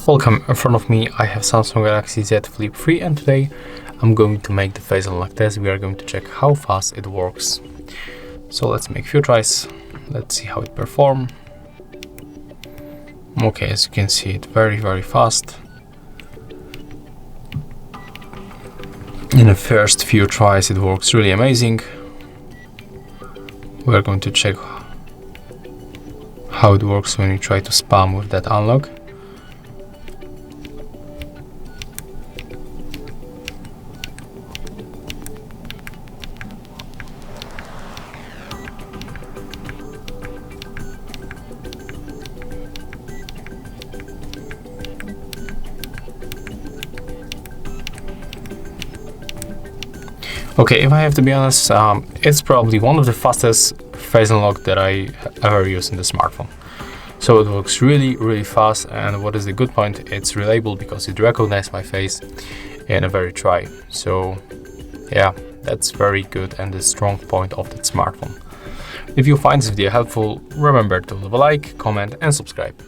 Welcome, in front of me I have Samsung Galaxy Z Flip3, and today I'm going to make the face unlock test. We are going to check how fast it works. So let's make a few tries. Let's see how it performs. Okay, as you can see, it's very fast. In the first few tries it works really amazing. We're going to check how it works when you try to spam with that unlock. Okay, if I have to be honest, it's probably one of the fastest face unlock that I ever used in the smartphone. So it works really fast, and what is the good point, it's reliable because it recognizes my face in a very try. So yeah, that's very good and the strong point of that smartphone. If you find this video helpful, remember to leave a like, comment and subscribe.